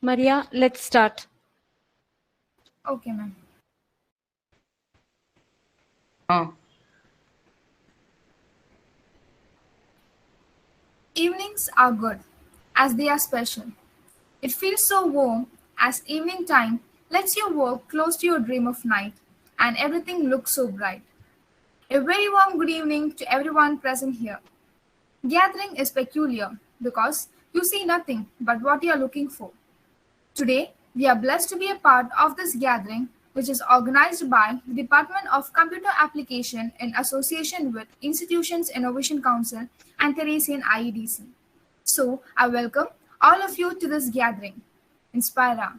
Maria, let's start. Okay, ma'am. Evenings are good, as they are special. It feels so warm, as evening time lets you walk close to your dream of night, and everything looks so bright. A very warm good evening to everyone present here. Gathering is peculiar because you see nothing but what you are looking for. Today, we are blessed to be a part of this gathering, which is organized by the Department of Computer Application in association with Institutions Innovation Council and Theresian IEDC. So, I welcome all of you to this gathering. Inspira.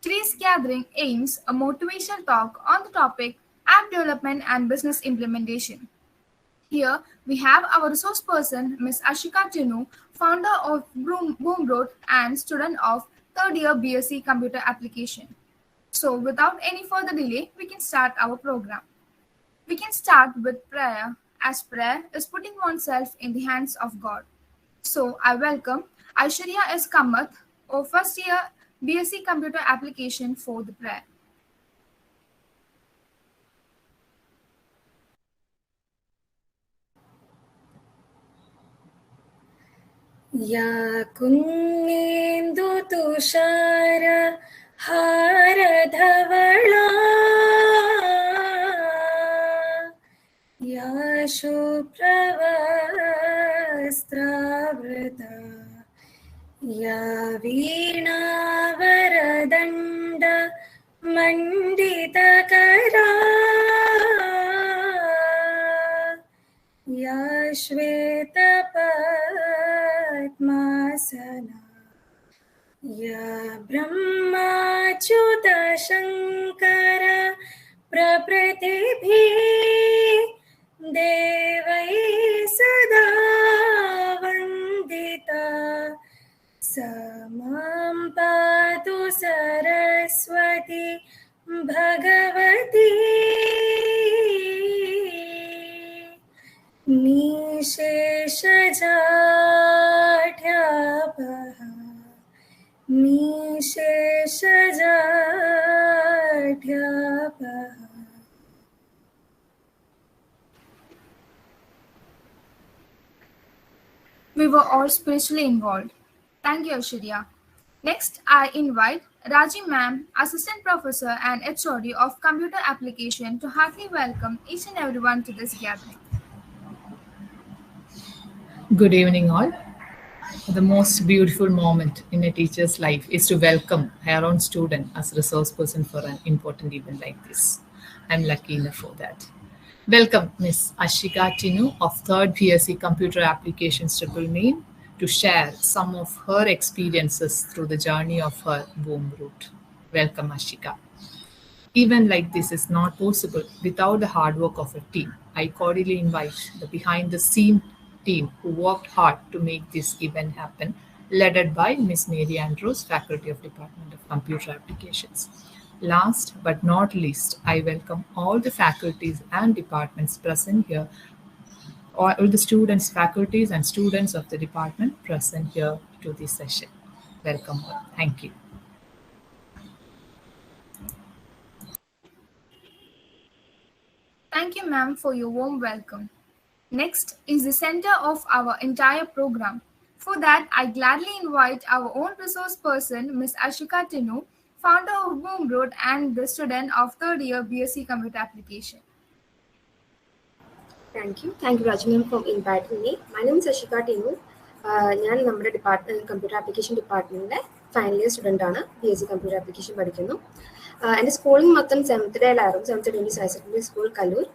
Today's gathering aims a motivational talk on the topic app development and business implementation. Here we have our resource person, Ms.Ashika Tinu, founder of BOOMROUTE and student of third year BSc Computer Application. So without any further delay, we can start our program. We can start with prayer, as prayer is putting oneself in the hands of God. So I welcome Aishwarya S. Kamath, our first year BSc Computer Application for the prayer. या कुन्नेन्दु तुषार हारधवला या शुभ्रवस्त्रावृता या वीणावरदण्ड मण्डितकरा या श्वेतपद्मासना या ब्रह्माच्युतशङ्कर प्रभृतिभिः देवैः सदा वन्दिता सा मां पातु Saraswati Bhagwati निशेषजाढ्यापः निशेषजाढ्यापः. We were all spiritually involved. Thank you, Aishwarya. Next, I invite Raji ma'am, Assistant Professor and HOD of Computer Application, to heartily welcome each and everyone to this gathering. Good evening, all. The most beautiful moment in a teacher's life is to welcome her own student as resource person for an important event like this. I'm lucky enough for that. Welcome Ms.Ashika Tinu of 3rd BSc Computer Applications Triple Main to share some of her experiences through the journey of her BOOMROUTE. Welcome, Ashika. Even like this is not possible without the hard work of a team. I cordially invite the behind-the-scene team who worked hard to make this event happen, led by Ms. Mary Andrews, Faculty of Department of Computer Applications. Last but not least, I welcome all the faculties and departments present here, all the students, faculties, and students of the department present here to this session. Welcome all. Thank you. Thank you, ma'am, for your warm welcome. Next is the center of our entire program. For that, I gladly invite our own resource person, Ms. Ashika Tinu, founder of BOOMROUTE and the student of third year BSc Computer Application. Thank you, Raji ma'am, for inviting me. My name is Ashika Tinu. ഞാൻ നമ്മുടെ computer application ഡിപ്പാർട്ട്മെൻറ്റിലെ final year student ആണ്. BSc computer application പഠിക്കുന്നു. എൻ്റെ schooling മൊത്തം 7th ഡേയിലായിരുന്നു. 7th ഡേയിൽ higher secondary school Kallur.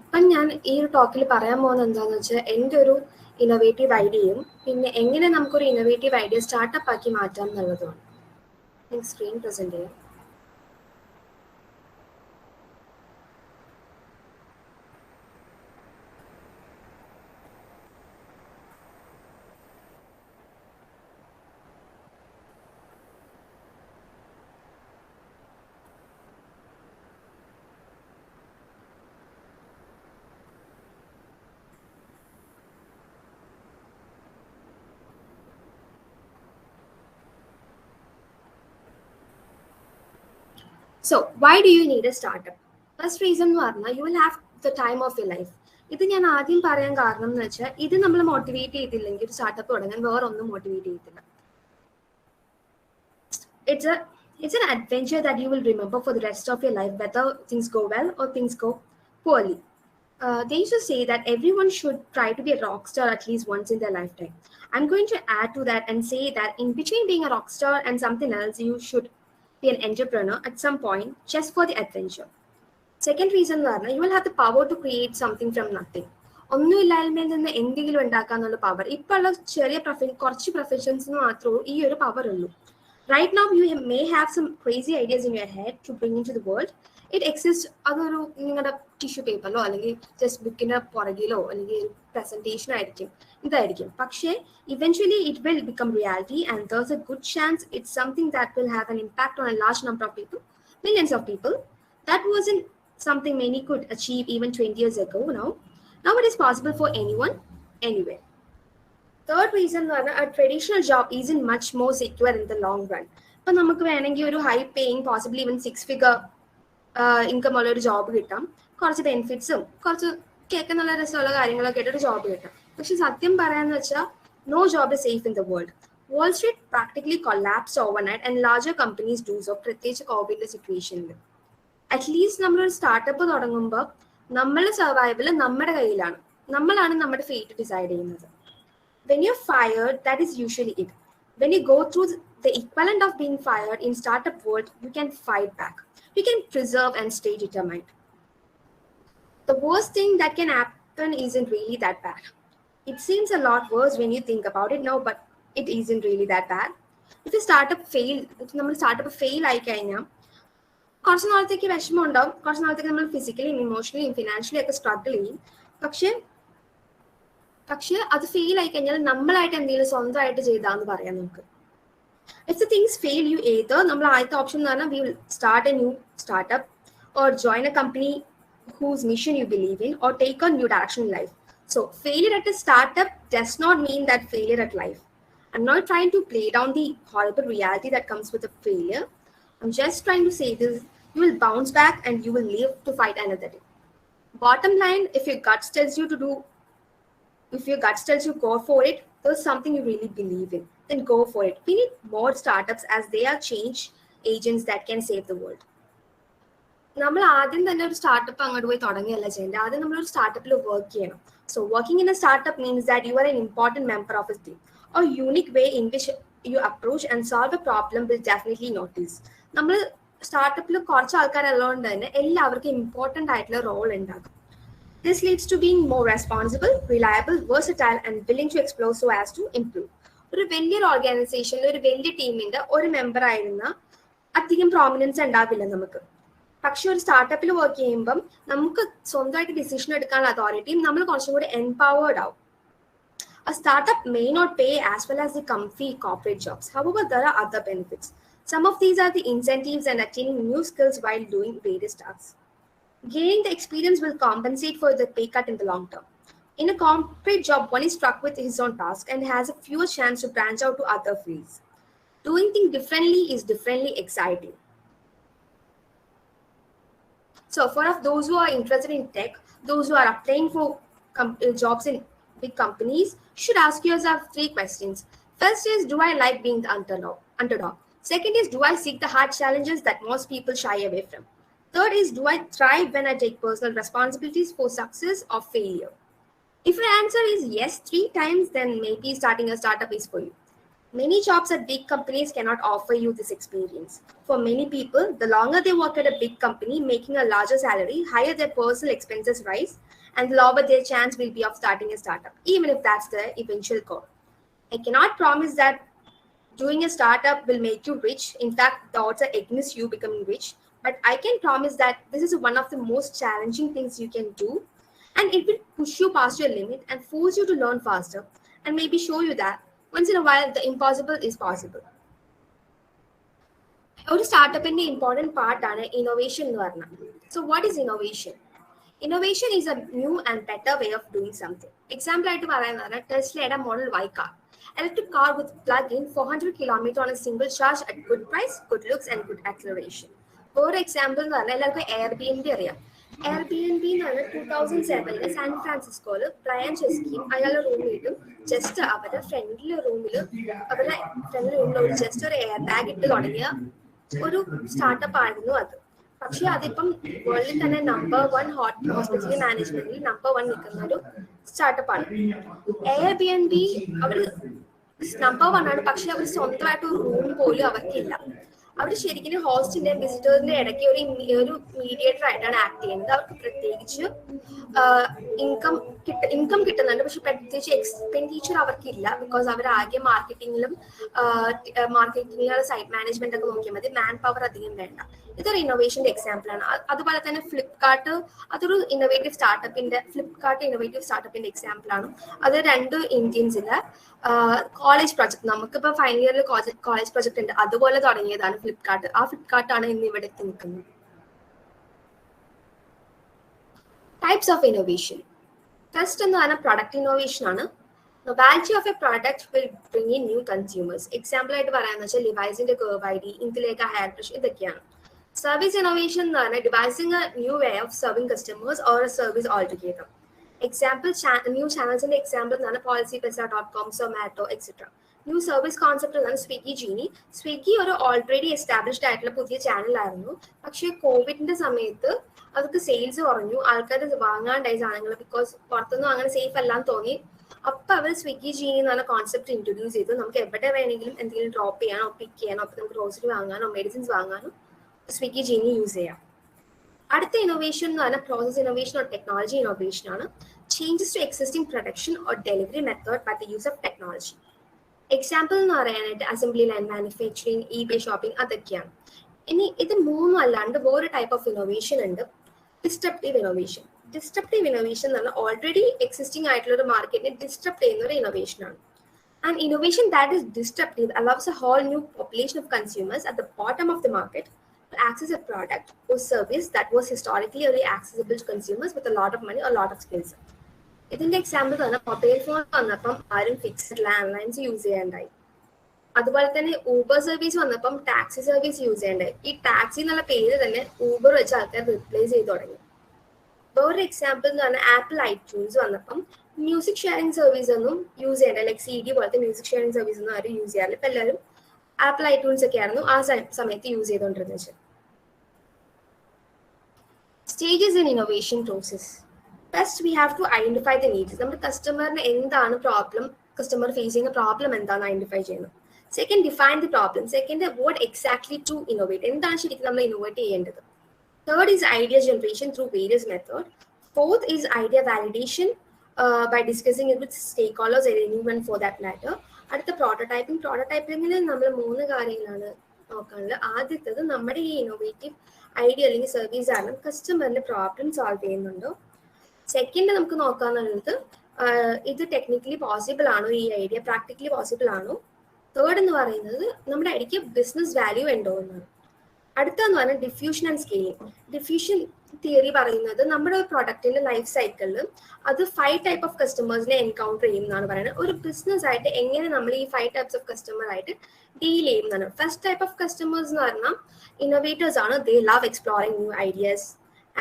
ഇപ്പം ഞാൻ ഈ ഒരു ടോക്കിൽ പറയാൻ പോകുന്നത് എന്താണെന്ന് വെച്ചാൽ എൻ്റെ ഒരു ഇന്നോവേറ്റീവ് ഐഡിയയും പിന്നെ എങ്ങനെ നമുക്കൊരു ഇന്നോവേറ്റീവ് ഐഡിയ സ്റ്റാർട്ടപ്പ് ആക്കി മാറ്റാം എന്നുള്ളതുമാണ്. ഞാൻ സ്ക്രീൻ പ്രസൻറ്റ് ചെയ്യാം. So why do you need a startup? First reason എന്ന് പറഞ്ഞാൽ you will have the time of your life. ഇത് ഞാൻ ആദ്യം പറയാൻ കാരണം എന്ന് വെച്ചാൽ ഇത് നമ്മൾ മോട്ടിവേറ്റ് ചെയ്തില്ലെങ്കിൽ ഒരു സ്റ്റാർട്ടപ്പ് തുടങ്ങാൻ വേറെ ഒന്നും മോട്ടിവേറ്റ് ചെയ്തില്ല. It's an adventure that you will remember for the rest of your life, whether things go well or things go poorly. They used to say that everyone should try to be a rock star at least once in their lifetime. I'm going to add to that and say that in between being a rock star and something else, you should be an entrepreneur at some point just for the adventure. Second reason, you will have the power to create something from nothing. ഒന്നുമില്ലായ്മയിൽ നിന്ന് എന്തെങ്കിലും ഉണ്ടാക്കാന്നുള്ള power ഇപ്പോഴുള്ള ചെറിയ കുറച്ച് പ്രൊഫഷൻസിന് മാത്രമേ ഈ ഒരു power ഉള്ളൂ. Right now, you may have some crazy ideas in your head to bring into the world. It exists അതൊരു നിങ്ങളുടെ ടിഷ്യൂ പേപ്പറിലോ അല്ലെങ്കിൽ ജസ്റ്റ് ബുക്കിന്റെ പുറകിലോ അല്ലെങ്കിൽ പ്രസന്റേഷൻ ആയിരിക്കും ഇതായിരിക്കും. പക്ഷേ eventually it will become reality, and there's a good chance it's something that will have an impact on a large number of people, millions of people. That wasn't something many could achieve even 20 years ago. Now it is possible for anyone, anywhere. Third reason, a traditional job isn't much more secure in the long run. But നമുക്ക് വേണമെങ്കിൽ ഒരു high paying possibly even 6-figure income ഉള്ള ഒരു job കിട്ടാം, കുറച്ച് ബെനിഫിറ്റ്സും കുറച്ച് കേൾക്കാൻ നല്ല രസമുള്ള കാര്യങ്ങളൊക്കെ ആയിട്ട് ഒരു ജോബ് കിട്ടാം. പക്ഷെ സത്യം പറയാന്ന് വെച്ചാൽ no job is safe in the world. Wall Street practically collapsed overnight and larger companies do so, പ്രത്യേകിച്ച് കോവിഡിന്റെ സിറ്റുവേഷനിൽ. അറ്റ്ലീസ്റ്റ് നമ്മളൊരു സ്റ്റാർട്ടപ്പ് തുടങ്ങുമ്പോൾ നമ്മളുടെ സർവൈവൽ നമ്മുടെ കയ്യിലാണ്. നമ്മളാണ് നമ്മുടെ ഫേറ്റ് ഡിസൈഡ് ചെയ്യുന്നത്. When you're fired, that is usually it. When you go through the equivalent of being fired in startup world, you can fight back. You can preserve and stay determined. The worst thing that can happen isn't really that bad. It seems a lot worse when you think about it now, but it isn't really that bad. If a startup fail ആയി കഴിഞ്ഞാൽ കുറച്ച് നാളത്തേക്ക് വിഷമം ഉണ്ടാവും, കുറച്ച് നാളത്തേക്ക് നമ്മൾ ഫിസിക്കലിയും ഇമോഷണലിയും financially ഒക്കെ സ്ട്രഗിൾ ചെയ്യും. പക്ഷെ അത് ഫെയിൽ ആയി കഴിഞ്ഞാൽ നമ്മളായിട്ട് എന്തെങ്കിലും സ്വന്തമായിട്ട് ചെയ്താന്ന് പറയാം നമുക്ക്. If the things fail, you either നമ്മൾ ആദ്യത്തെ ഓപ്ഷൻ എന്ന് പറഞ്ഞാൽ we will start a new startup or join a company whose mission you believe in or take a new direction in life. So failure at a startup does not mean that failure at life. I'm not trying to play down the horrible reality that comes with a failure. I'm just trying to say this: you will bounce back and you will live to fight another day. Bottom line, if your guts tells you go for it, there's something you really believe in, then go for it. We need more startups as they are change agents that can save the world. നമ്മൾ ആദ്യം തന്നെ ഒരു startup അങ്ങോട്ട് പോയി തുടങ്ങിയല്ല ചെയ്യേണ്ടത്. ആദ്യം നമ്മളൊരു സ്റ്റാർട്ടപ്പിൽ work ചെയ്യണം. So working in a startup means that you are an important member of a team. A unique way in which you approach and solve a problem will definitely notice. നമ്മൾ സ്റ്റാർട്ടപ്പിൽ കുറച്ച് ആൾക്കാരുള്ളതുകൊണ്ട് തന്നെ എല്ലാവർക്കും ഇമ്പോർട്ടൻ്റ് ആയിട്ടുള്ള role ഉണ്ടാകും. This leads to being more responsible, reliable, versatile, and willing to explore so as to improve. ഒരു വലിയൊരു ഓർഗനൈസേഷനിൽ ഒരു വലിയ ടീമിന്റെ ഒരു മെമ്പർ ആയിരുന്ന അധികം പ്രോമിനൻസ് ഉണ്ടാവില്ല നമുക്ക്. പക്ഷെ ഒരു സ്റ്റാർട്ടപ്പിൽ വർക്ക് ചെയ്യുമ്പം നമുക്ക് സ്വന്തമായിട്ട് ഡിസിഷൻ എടുക്കാനുള്ള അതോറിറ്റിയും നമ്മൾ കുറച്ചും കൂടി എംപവേർഡ് ആവും. A startup may not pay as well as the comfy corporate jobs. However, there are other benefits. Some of these are the incentives and attaining new skills while doing various tasks. Gaining the experience will compensate for the pay cut in the long term. In a corporate job, one is stuck with his own task and has a fewer chance to branch out to other fields. Doing things differently is differently exciting. So for those who are interested in tech, those who are applying for jobs in big companies, should ask yourself 3 questions. First is, do I like being the underdog? Second is, do I seek the hard challenges that most people shy away from? Third is, do I thrive when I take personal responsibilities for success or failure? If your answer is yes 3 times, then maybe starting a startup is for you. Many jobs at big companies cannot offer you this experience. For many people, the longer they work at a big company, making a larger salary, higher their personal expenses rise, and the lower their chance will be of starting a startup, even if that's the eventual goal. I cannot promise that doing a startup will make you rich. In fact, the odds are against you becoming rich. But I can promise that this is one of the most challenging things you can do, and it will push you past your limit and force you to learn faster and maybe show you that once in a while the impossible is possible. ഒരു സ്റ്റാർട്ടപ്പിന്റെ important പാർട്ടാണ് innovation എന്ന് പറഞ്ഞാൽ. So what is innovation? Innovation is a new and better way of doing something. Example ആയിട്ട് പറയുന്നതാണ് ടെസ്ലയുടെ model Y car. Electric car with plug-in 400 km on a single charge at good price, good looks, and good acceleration. ഒരു example എന്ന് പറഞ്ഞാൽ എല്ലാവർക്കും Airbnb അറിയാം. Airbnb എന്ന് പറഞ്ഞാൽ 2007 സാൻ ഫ്രാൻസിസ്കോയിൽ ബ്രയൻ ചെസ്കിയും അയാളുടെ റൂംമേറ്റും ജസ്റ്റ് അവരുടെ ഫ്രണ്ടിലെ റൂമിൽ ഒരു ജസ്റ്റ് ഒരു എയർ ബാഗ് ഇട്ട് തുടങ്ങിയ ഒരു സ്റ്റാർട്ടപ്പ് ആയിരുന്നു അത്. പക്ഷെ അതിപ്പം വേൾഡിൽ തന്നെ നമ്പർ 1 ഹോസ്പിറ്റൽ മാനേജ്മെന്റിൽ നമ്പർ 1 നിൽക്കുന്ന ഒരു സ്റ്റാർട്ടപ്പ് ആണ്. Airbnb അവർ നമ്പർ 1 ആണ്, പക്ഷെ അവർ സ്വന്തമായിട്ട് ഒരു റൂം പോലും അവർക്കില്ല. അവർ ശരിക്കും ഹോസ്റ്റിന്റെ വിസിറ്റേഴ്സിന്റെ ഇടയ്ക്ക് ഒരു മീഡിയേറ്റർ ആയിട്ടാണ് ആക്ട് ചെയ്യുന്നത്. അവർക്ക് പ്രത്യേകിച്ച് ഇൻകം കിട്ടുന്നുണ്ട്, പക്ഷെ പ്രത്യേകിച്ച് എക്സ്പെൻഡിച്ചർ അവർക്കില്ല. ബിക്കോസ് അവർ ആകെ മാർക്കറ്റിംഗിലും സൈറ്റ് മാനേജ്മെന്റ് ഒക്കെ നോക്കിയാൽ മതി, മാൻ പവർ അധികം വേണ്ട. ഇതൊരു ഇന്നോവേഷന്റെ എക്സാമ്പിൾ ആണ്. അതുപോലെ തന്നെ ഫ്ലിപ്കാർട്ട് അതൊരു ഇന്നോവേറ്റീവ് സ്റ്റാർട്ടപ്പിന്റെ എക്സാമ്പിൾ ആണ്. അത് 2 ഇന്ത്യൻസിലെ കോളേജ് പ്രൊജക്ട്, നമുക്കിപ്പോ ഫൈനൽ ഇയറിൽ കോളേജ് പ്രൊജക്ട് ഉണ്ട്, അതുപോലെ തുടങ്ങിയതാണ് ഫ്ലിപ്കാർട്ട്. ആ ഫ്ലിപ്കാർട്ടാണ് ഇന്ന് ഇവിടെ എത്തി നിൽക്കുന്നത്. Types of innovation. ഫസ്റ്റ് എന്ന് പറഞ്ഞാൽ പ്രൊഡക്റ്റ് ഇന്നോവേഷൻ ആണ്. Novelty of a product will bring in new consumers. Example ആയിട്ട് പറയാന്ന് വെച്ചാൽ ലിവൈസിന്റെ കർവ് ID, ഇന്ത്യയിലേക്ക് ഹെയർ ബ്രഷ്, ഇതൊക്കെയാണ്. സർവീസ് ഇന്നോവേഷൻ എന്ന് പറഞ്ഞാൽ devising a new way of serving customers or a service altogether. Example new ചാനൽസിന്റെ എക്സാമ്പിൾ എന്നാണ് policypesa.com, Zomato, etc. New service concept എന്നാണ് സ്വിഗ്ഗി ജീനി. സ്വിഗ്ഗി ഒരു ഓൾറെഡി എസ്റ്റാബ്ലിഷ്ഡ് ആയിട്ടുള്ള പുതിയ ചാനലായിരുന്നു. പക്ഷേ കോവിഡിന്റെ സമയത്ത് അവർക്ക് സെയിൽസ് കുറഞ്ഞു, ആൾക്കാർ വാങ്ങാണ്ടായി സാധനങ്ങൾ, ബിക്കോസ് പുറത്തൊന്നും അങ്ങനെ സേഫ് അല്ലാന്ന് തോന്നി. അപ്പൊ അവർ സ്വിഗ്ഗി ജീനി എന്ന് പറഞ്ഞ കോൺസെപ്റ്റ് ഇൻട്രൊഡ്യൂസ് ചെയ്തു. നമുക്ക് എവിടെ വേണമെങ്കിലും എന്തെങ്കിലും ഡ്രോപ്പ് ചെയ്യാനോ പിക്ക് ചെയ്യാനോ, അപ്പൊ നമുക്ക് ഗ്രോസറി വാങ്ങാനോ മെഡിസിൻസ് വാങ്ങാനോ സ്വിഗ്ഗി ജീനി യൂസ് ചെയ്യാം. അടുത്ത ഇന്നോവേഷൻ എന്ന് പറഞ്ഞാൽ process innovation or technology innovation ആണ്. Changes to existing production or delivery method by the use of technology. Example എന്ന് പറയാനായിട്ട് assembly line manufacturing, eBay shopping, അതൊക്കെയാണ്. ഇനി ഇത് മൂന്നും അല്ലാണ്ട് വേറെ ടൈപ്പ് ഓഫ് ഇന്നോവേഷൻ ഉണ്ട്, ഡിസ്ട്രപ്റ്റീവ് ഇന്നോവേഷൻ. ഡിസ്ട്രപ്റ്റീവ് ഇന്നോവേഷൻ എന്ന് പറഞ്ഞാൽ ഓൾറെഡി എക്സിസ്റ്റിംഗ് ആയിട്ടുള്ള ഒരു മാർക്കറ്റിനെ ഡിസ്ട്രപ്റ്റ് ചെയ്യുന്ന ഒരു ഇന്നോവേഷൻ ആണ്. An innovation that is disruptive allows a whole new population of consumers at the bottom of the market to access a product or service that was historically only accessible to consumers with a lot of money or a lot of skills. ഇതിന്റെ example തന്നെ mobile phone വന്നപ്പം ആരും fixed land lines use ചെയ്യാണ്ടായി. അതുപോലെ തന്നെ Uber service വന്നപ്പം taxi service use ചെയ്യണ്ടായി. ഈ taxi എന്നുള്ള പേര് തന്നെ ഊബർ വെച്ച് ആൾക്കാർ റിപ്ലേസ് ചെയ്ത് തുടങ്ങി. വേറൊരു എക്സാമ്പിൾ എന്ന് പറഞ്ഞാൽ ആപ്പിൾ ഐട്യൂൺസ് വന്നപ്പം മ്യൂസിക് ഷെയറിംഗ് സർവീസ് ഒന്നും യൂസ് ചെയ്യണ്ട, ലൈക്ക് CD പോലത്തെ മ്യൂസിക് ഷെയറിംഗ് സർവീസ് ഒന്നും ആരും യൂസ് ചെയ്യാറില്ല. ഇപ്പൊ എല്ലാവരും ആപ്പിൾ ഐട്യൂൺസ് ഒക്കെ ആയിരുന്നു ആ സമയത്ത് യൂസ് ചെയ്തുകൊണ്ടിരുന്നത്. Stages in innovation process. First we have to identify the needs. നമ്മുടെ കസ്റ്റമറിന് എന്താണ് പ്രോബ്ലം, കസ്റ്റമർ ഫേസ് ചെയ്യുന്ന പ്രോബ്ലം എന്താണെന്ന് ഐഡന്റിഫൈ ചെയ്യുന്നു. Second, define the problem. Second, what exactly to innovate, എന്താണ് ശരിക്കും നമ്മൾ ഇന്നോവേറ്റ് ചെയ്യേണ്ടത്. Third is idea generation through various methods. Fourth is idea validation by discussing it with stakeholders or anyone for that matter. അടുത്ത prototyping. പ്രോട്ടോടൈപ്പിംഗിൽ നമ്മൾ 3 കാര്യങ്ങളാണ് നോക്കാനുള്ളത്. ആദ്യത്തേത് നമ്മുടെ ഈ ഇന്നോവേറ്റീവ് ഐഡിയ അല്ലെങ്കിൽ സർവീസ് ആണ് കസ്റ്റമറിന്റെ പ്രോബ്ലം സോൾവ് ചെയ്യുന്നുണ്ടോ. സെക്കൻഡ് നമുക്ക് നോക്കാന്നുള്ളത് ഇത് ടെക്നിക്കലി പോസിബിൾ ആണോ, ഈ ഐഡിയ പ്രാക്ടിക്കലി പോസിബിൾ ആണോ. തേർഡ് എന്ന് പറയുന്നത് നമ്മുടെ ഐഡിയക്ക് ബിസിനസ് വാല്യൂ ഉണ്ടോ എന്നാണ്. അടുത്തെന്ന് പറഞ്ഞാൽ diffusion and scaling. Diffusion theory പറയുന്നത് നമ്മുടെ ഒരു പ്രൊഡക്റ്റിന്റെ ലൈഫ് സൈക്കിളിൽ അത് 5 ടൈപ്പ് ഓഫ് കസ്റ്റമേഴ്സിനെ എൻകൗണ്ടർ ചെയ്യും എന്നാണ് പറയുന്നത്. ഒരു ബിസിനസ് ആയിട്ട് എങ്ങനെ നമ്മൾ ഈ 5 ടൈപ്സ് ഓഫ് കസ്റ്റമർ ആയിട്ട് ഡീൽ ചെയ്യുന്നതാണ്. ഫസ്റ്റ് ടൈപ്പ് ഓഫ് കസ്റ്റമേഴ്സ് എന്ന് പറഞ്ഞാൽ ഇന്നോവേറ്റേഴ്സ് ആണ്. ദേ love exploring new ideas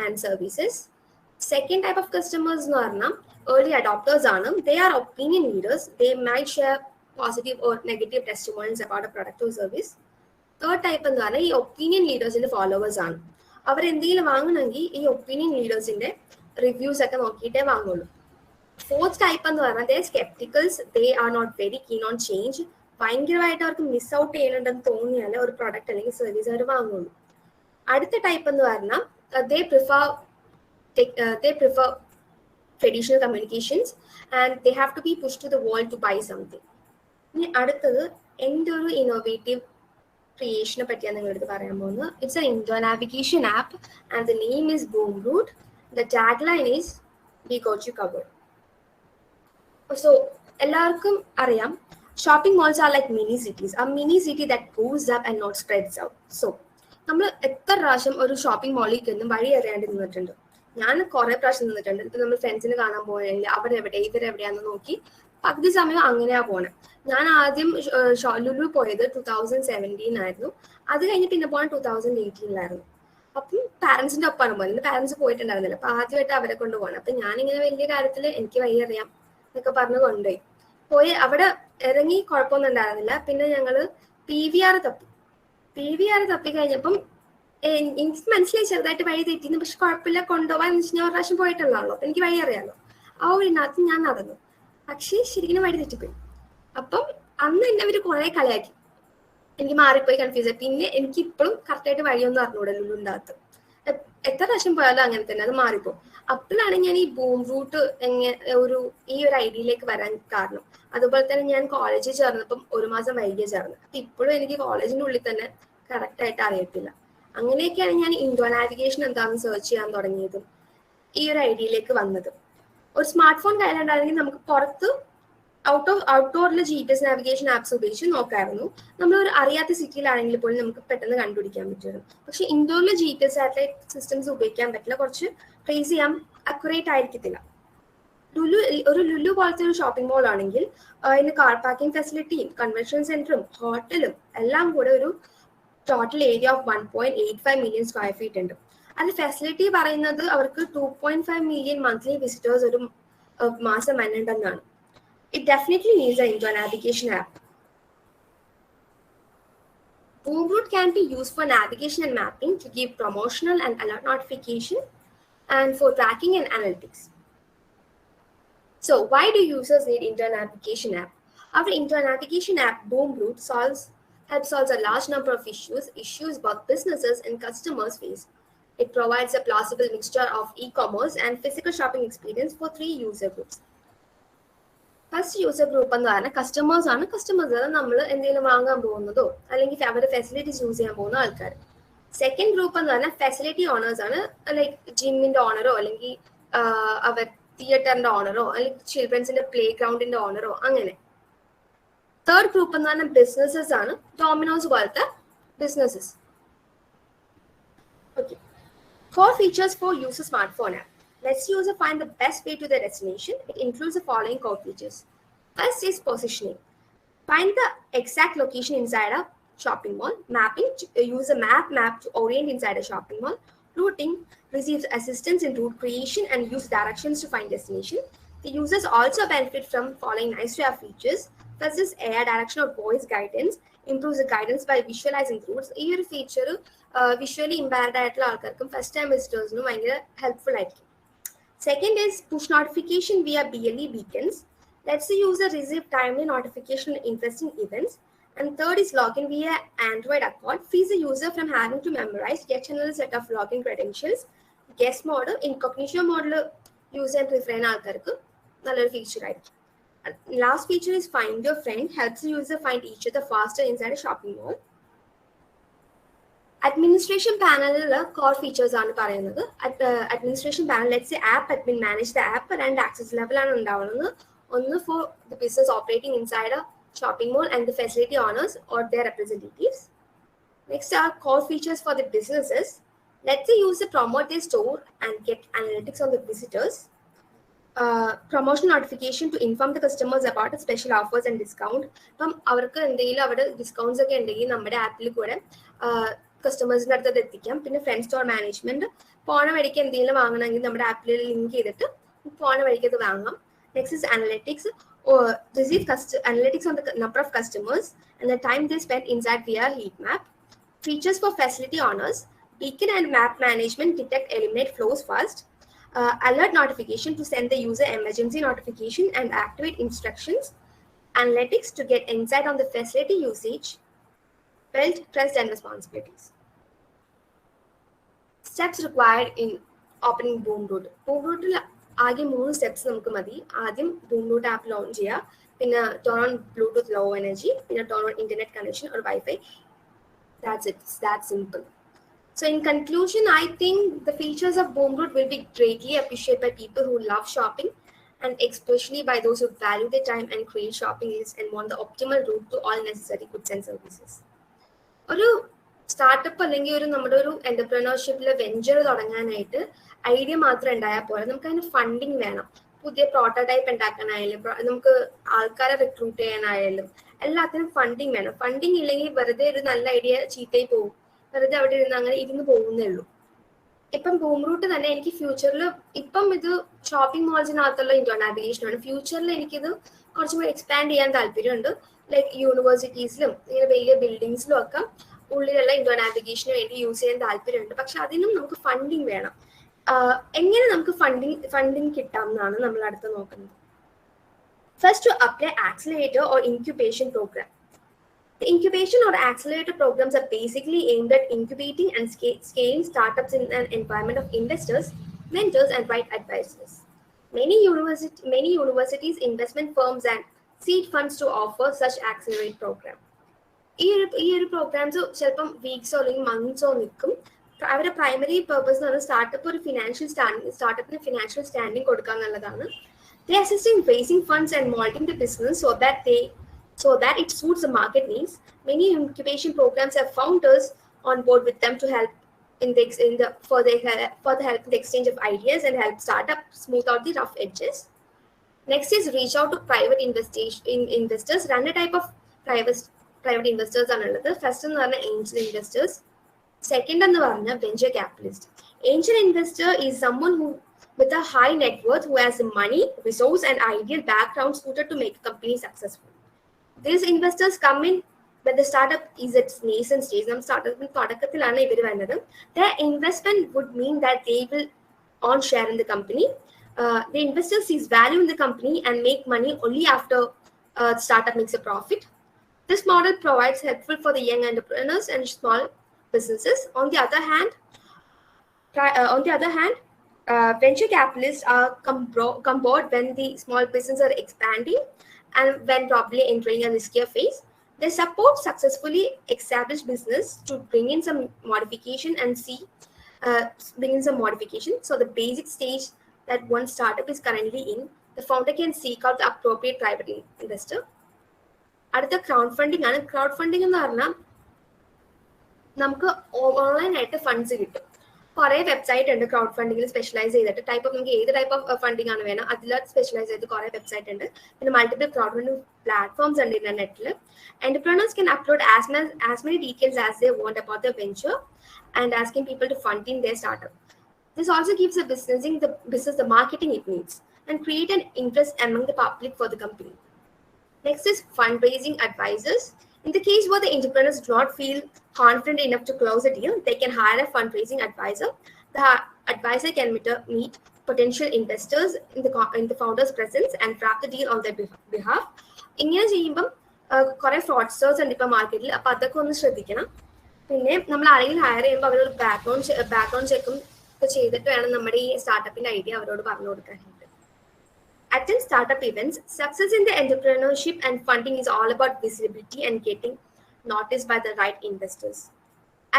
and services. Second type of customers എന്ന് പറഞ്ഞാൽ ഏർലി അഡോപ്റ്റേഴ്സ് ആണ്. They are opinion leaders. They might share positive or negative testimonials about A product or service. Third type എന്ന് പറഞ്ഞാൽ ഈ opinion ലീഡേഴ്സിന്റെ followers ആണ്. അവർ എന്തെങ്കിലും വാങ്ങണമെങ്കിൽ ഈ opinion ലീഡേഴ്സിന്റെ reviews ഒക്കെ നോക്കിയിട്ടേ വാങ്ങുള്ളൂ. ഫോർത്ത് ടൈപ്പ് എന്ന് പറഞ്ഞാൽ they scepticals. They are not very keen on change. ഭയങ്കരമായിട്ട് അവർക്ക് മിസ് ഔട്ട് ചെയ്യുന്നുണ്ടെന്ന് തോന്നിയാലേ ഒരു പ്രൊഡക്റ്റ് അല്ലെങ്കിൽ സർവീസ് അവർ വാങ്ങുള്ളൂ. അടുത്ത ടൈപ്പ് എന്ന് പറഞ്ഞാൽ they prefer traditional communications and they have to be push to the world to buy something. ഇനി അടുത്തത് എൻ്റെ ഒരു ഇന്നോവേറ്റീവ് ക്രിയേഷനെ പറ്റിയാണ് നിങ്ങളടുത്ത് പറയാൻ പോകുന്നത്. It's a indoor navigation app and the name is BOOMROUTE. The tag line is we got you covered. So എല്ലാവർക്കും അറിയാം shopping malls are like mini cities. A mini city that goes up and not spreads out. So നമ്മൾ എത്ര പ്രാവശ്യം ഒരു shopping മാളിലേക്ക് ഒന്നും വഴി അറിയാണ്ട് നിന്നിട്ടുണ്ട്. ഞാൻ കുറെ പ്രാവശ്യം നിന്നിട്ടുണ്ട്. ഇപ്പൊ നമ്മൾ ഫ്രണ്ട്സിന് കാണാൻ പോയാൽ അവരെവിടെ ഇവരെവിടെയാന്ന് നോക്കി പകുതി സമയം അങ്ങനെയാ പോണേ. ഞാൻ ആദ്യം ലുലു പോയത് 2017 ആയിരുന്നു. അത് കഴിഞ്ഞ് പിന്നെ പോണ 2018 ആയിരുന്നു. അപ്പം പാരൻസിന്റെ ഒപ്പമാണ് പോകുന്നത്. പാരൻസ് പോയിട്ടുണ്ടായിരുന്നില്ല. അപ്പൊ ആദ്യമായിട്ട് അവരെ കൊണ്ടുപോകണം. അപ്പൊ ഞാനിങ്ങനെ വലിയ കാര്യത്തിൽ എനിക്ക് വയ്യ അറിയാം എന്നൊക്കെ പറഞ്ഞ് കൊണ്ടുപോയി. പോയി അവിടെ ഇറങ്ങി കുഴപ്പമൊന്നും ഉണ്ടായിരുന്നില്ല. പിന്നെ ഞങ്ങള് PVR തപ്പി കഴിഞ്ഞപ്പം എനിക്ക് മനസ്സിലായി ചെറുതായിട്ട് വഴി തെറ്റിന്ന്. പക്ഷെ കുഴപ്പമില്ല, കൊണ്ടുപോകാൻ എന്ന് വെച്ചാൽ ഒരു പ്രാവശ്യം പോയിട്ടുള്ളതാണല്ലോ, അപ്പൊ എനിക്ക് വഴി അറിയാമല്ലോ. ആ ഒരിനകത്ത് ഞാൻ നടന്നു. പക്ഷേ ശരിക്കും വഴി തെറ്റിപ്പോയി. അപ്പം അന്ന് എന്നെ അവര് കുറെ കളിയാക്കി. എനിക്ക് മാറിപ്പോയി, കൺഫ്യൂസ് ആയി. പിന്നെ എനിക്ക് ഇപ്പോഴും കറക്റ്റായിട്ട് വഴിയൊന്നും അറിഞ്ഞൂടെ ലുലുവിൻ്റെ അകത്ത്. എത്ര പ്രാവശ്യം പോയാലും അങ്ങനെ തന്നെ, അത് മാറിപ്പോകും. അപ്പോഴാണ് ഞാൻ ഈ ബൂം റൂട്ട് ഈ ഒരു ഐഡിയയിലേക്ക് വരാൻ കാരണം. അതുപോലെ തന്നെ ഞാൻ കോളേജിൽ ചേർന്നപ്പം 1 മാസം വൈകിയ ചേർന്നത്. അപ്പൊ ഇപ്പോഴും എനിക്ക് കോളേജിന്റെ ഉള്ളിൽ തന്നെ കറക്റ്റ് ആയിട്ട് അറിയത്തില്ല. അങ്ങനെയൊക്കെയാണ് ഞാൻ ഇൻഡോർ നാവിഗേഷൻ എന്താണെന്ന് സെർച്ച് ചെയ്യാൻ തുടങ്ങിയതും ഈ ഒരു ഐഡിയയിലേക്ക് വന്നത്. ഒരു സ്മാർട്ട് ഫോൺ കയ്യിലുണ്ടായിരുന്നെങ്കിൽ നമുക്ക് പുറത്ത് ഔട്ട്ഡോറിലെ GPS നാവിഗേഷൻ ആപ്സ് ഉപയോഗിച്ച് നോക്കായിരുന്നു. നമ്മൾ ഒരു അറിയാത്ത സിറ്റിയിലാണെങ്കിൽ പോലും നമുക്ക് പെട്ടെന്ന് കണ്ടുപിടിക്കാൻ പറ്റുമായിരുന്നു. പക്ഷെ ഇൻഡോറിലെ GPS സാറ്റലൈറ്റ് സിസ്റ്റംസ് ഉപയോഗിക്കാൻ പറ്റില്ല, കുറച്ച് ട്രേസ് ചെയ്യാൻ അക്യുറേറ്റ് ആയിരിക്കത്തില്ല. ലുലു പോലത്തെ ഒരു ഷോപ്പിംഗ് മോൾ ആണെങ്കിൽ അതിന് കാർ പാർക്കിംഗ് ഫെസിലിറ്റിയും കൺവെൻഷൻ സെന്ററും ഹോട്ടലും എല്ലാം കൂടെ ഒരു total area of 1.85 million square feet ഉണ്ട്. അത് ഫെസിലിറ്റി പറയുന്നത് അവർക്ക് 2.5 മില്യൺ മന്ത്ലി വിസിറ്റേഴ്സ് ഒരു മാസം വന്നിട്ടുണ്ടെന്നാണ്. It definitely needs an indoor navigation app. BOOMROUTE can be used for navigation and mapping to give promotional and alert notification and for tracking and analytics. So why do users need indoor navigation app? Our indoor navigation app BOOMROUTE helps solve a large number of issues both businesses and customers face. It provides a plausible mixture of e-commerce and physical shopping experience for 3 user groups. First user group എന്ന് പറഞ്ഞാൽ customers ആണ്. Customers നമ്മൾ എന്തെങ്കിലും വാങ്ങാൻ പോകുന്നതോ അല്ലെങ്കിൽ അവരുടെ facilities use ചെയ്യാൻ പോകുന്ന ആൾക്കാർ. സെക്കൻഡ് ഗ്രൂപ്പ് എന്ന് പറഞ്ഞാൽ ഫെസിലിറ്റി ഓണേഴ്സ് ആണ്, ലൈക്ക് ജിമ്മിന്റെ ഓണറോ അല്ലെങ്കിൽ അവർ തിയേറ്ററിന്റെ ഓണറോ അല്ലെങ്കിൽ ചിൽഡ്രൻസിന്റെ പ്ലേ ഗ്രൗണ്ടിന്റെ ഓണറോ അങ്ങനെ. തേർഡ് ഗ്രൂപ്പ് എന്ന് പറഞ്ഞാൽ ബിസിനസ്സസ് ആണ്, ഡോമിനോസ് പോലത്തെ businesses. Okay, core features for user smartphone app. Let's user find the best way to the destination. It includes the following core features. First is positioning. Find the exact location inside a shopping mall. Mapping. Use a map to orient inside a shopping mall. Routing. Receives assistance in route creation and use directions to find destination. The users also benefit from following nice to have features. First is air direction or voice guidance. Improves the guidance by visualizing routes. ഈ ഒരു feature visually ഇമ്പായർഡ് ആയിട്ടുള്ള ആൾക്കാർക്കും first time വിസിറ്റേഴ്സിനും ഭയങ്കര helpful ആയിരിക്കും. Second is push notification via BLE beacons. Lets the user receive timely notification of interesting events. And third is login via Android account. Frees the user from having to memorize yet another set of login credentials. Guest mode, incognito mode use and prefer ആൾക്കാർക്ക് നല്ലൊരു feature ആയിരിക്കും. Last feature is find your friend. Helps the user find each other faster inside a shopping mall. Administration panel core features ആണ് പറയുന്നത്. Administration panel, let's say app admin manage the app and access level ആണ് ഉണ്ടാവുന്നത്. ഒന്ന് for the business operating inside a shopping mall and the facility owners or their representatives. Next are core features for the businesses. Let the user promote their store and get analytics on the visitors. Promotion notification to inform the customers about the special offers and discount. അപ്പം അവർക്ക് എന്തെങ്കിലും അവിടെ discounts ഒക്കെ ഉണ്ടെങ്കിൽ നമ്മുടെ ആപ്പിൽ കൂടെ കസ്റ്റമേഴ്സിൻ്റെ അടുത്ത് എത്തിക്കാം. പിന്നെ ഫ്രണ്ട് സ്റ്റോർ മാനേജ്മെന്റ്, പോണ വഴിക്ക് എന്തെങ്കിലും വാങ്ങണമെങ്കിൽ നമ്മുടെ ആപ്പിൽ ലിങ്ക് ചെയ്തിട്ട് പോണ വഴിക്ക് അത് വാങ്ങാം. Next is analytics. Receive analytics on the number of customers and the time they spent inside via heat map. Features for facility owners. Beacon and map management detect eliminate flows fast. Alert notification to send the user emergency notification and activate instructions. Analytics to get insight on the facility usage, felt, trust and responsibilities. Steps required in opening BOOMROUTE. BOOMROUTE ആകെ 3 steps നമുക്ക് മതി. ആദ്യം BOOMROUTE app launch ചെയ്യുക, പിന്നെ turn on Bluetooth low energy, പിന്നെ turn on internet connection or Wi-Fi. That's it. It's that simple. So in conclusion, I think the features of BOOMROUTE will be greatly appreciated by people who love shopping and especially by those who value their time and create shopping lists and want the optimal route to all necessary goods and services. ഒരു startup അല്ലെങ്കിൽ നമ്മുടെ ഒരു എന്റർപ്രണർഷിപ്പിലെ venture തുടങ്ങാനായിട്ട് idea മാത്രം ഉണ്ടായാൽ പോലെ നമുക്ക് അതിന് funding വേണം. പുതിയ പ്രോട്ടോടൈപ്പ് ഉണ്ടാക്കാനായാലും നമുക്ക് ആൾക്കാരെ റിക്രൂട്ട് ചെയ്യാനായാലും എല്ലാത്തിനും ഫണ്ടിങ് വേണം. ഫണ്ടിങ് ഇല്ലെങ്കിൽ വെറുതെ ഒരു നല്ല ഐഡിയ ചീത്തയായി പോകും, വെറുതെ അവിടെ ഇരുന്ന് അങ്ങനെ ഇരുന്ന് പോകുന്നേ ഉള്ളൂ. ഇപ്പം ബൂം റൂട്ട് തന്നെ എനിക്ക് ഫ്യൂച്ചറിൽ ഇപ്പം ഇത് ഷോപ്പിംഗ് മോൾസിനകത്തുള്ള ഇൻഡോ നാവിഗേഷനാണ്. ഫ്യൂച്ചറിൽ എനിക്കിത് കുറച്ചും കൂടി എക്സ്പാൻഡ് ചെയ്യാൻ താല്പര്യമുണ്ട്. ലൈക്ക് യൂണിവേഴ്സിറ്റീസിലും ഇങ്ങനെ വലിയ ബിൽഡിങ്സിലും ഒക്കെ ഉള്ളിലുള്ള ഇൻഡോ നാവിഗേഷന് വേണ്ടി യൂസ് ചെയ്യാൻ താല്പര്യമുണ്ട്. പക്ഷെ അതിനും നമുക്ക് ഫണ്ടിങ് വേണം. എങ്ങനെ നമുക്ക് ഫണ്ടിങ് കിട്ടാം എന്നാണ് നമ്മൾ അടുത്ത് നോക്കുന്നത്. First, to apply accelerator or incubation program. The incubation or accelerator programs are basically aimed at incubating and scaling startups in an environment of investors, mentors, and right advisors. Many universities, investment firms, and seed funds to offer such accelerate program. ഈ ഒരു programmes ചിലപ്പം വീക്സോ അല്ലെങ്കിൽ മന്ത്സോ നിൽക്കും. അവരുടെ primary purpose എന്ന് പറഞ്ഞാൽ സ്റ്റാർട്ടപ്പിന് financial standing കൊടുക്കുക എന്നുള്ളതാണ്. They assist in raising funds and molding the business so that it suits the market needs. Many incubation programs have founders on board with them to help for the help in the exchange of ideas and help startups smooth out the rough edges. Next is reach out to private investors. Run a type of private investors ആണുള്ളത്. First എന്ന് പറഞ്ഞാൽ angel investors. Second എന്ന് പറഞ്ഞാൽ venture capitalist. Angel investor is someone who with a high net worth who has the money, resource, and ideal background suited to make a company successful. These investors come in when the startup is at its nascent stage. Their investment would mean that they will own share in the company. The investor sees value in the company and make money only after the startup makes a profit. This model provides helpful for the young entrepreneurs and small businesses. On the other hand, venture capitalists come board when the small businesses are expanding and when probably entering a riskier phase. They support successfully established business to bring in some modification. So the basic stage that one startup is currently in, the founder can seek out the appropriate private investor. അടുത്ത crowd funding ആണ്. Crowd funding എന്ന് പറഞ്ഞാൽ നമുക്ക് ഓൺലൈനായിട്ട് funds കിട്ടും. കുറേ website ഉണ്ട് crowd ഫണ്ടിങ്ങിൽ specialise ചെയ്തിട്ട്. നമുക്ക് ഏത് ടൈപ്പ് ഓഫ് ഫണ്ടിങ് ആണ് വേണം അതിൽ സ്പെഷ്യലൈസ് ചെയ്ത് കുറേ വെബ്സൈറ്റ് ഉണ്ട്. പിന്നെ മൾട്ടിപ്പിൾ ക്രൗഡ് ഫണ്ടിങ് പ്ലാറ്റ്ഫോംസ് ഉണ്ട് ഇന്റർനെറ്റിൽ. Entrepreneurs can upload as many details as they want about their venture and asking people to fund in their startup. This also gives the business the marketing it needs and create an interest among the public for the company. Next is fundraising advisors. In the case where the entrepreneurs do not feel confident enough to close a deal, they can hire a fundraising advisor. The advisor can meet potential investors in the founder's presence and draft the deal on their behalf. ഇങ്ങനെ ചെയ്യുമ്പം കുറേ fraudsters ഉണ്ട് ഇപ്പം മാർക്കറ്റിൽ. അപ്പം അതൊക്കെ ഒന്ന് ശ്രദ്ധിക്കണം. പിന്നെ നമ്മൾ ആരെങ്കിലും ഹയർ ചെയ്യുമ്പോൾ അവരൊരു ബാക്ക്ഗ്രൗണ്ട് ചെക്കും ഒക്കെ ചെയ്തിട്ട് വേണം നമ്മുടെ ഈ സ്റ്റാർട്ടപ്പിൻ്റെ ഐഡിയ അവരോട് പറഞ്ഞു കൊടുക്കാനായിട്ട്. Attend startup events. Success in the entrepreneurship and funding is all about visibility and getting noticed by the right investors.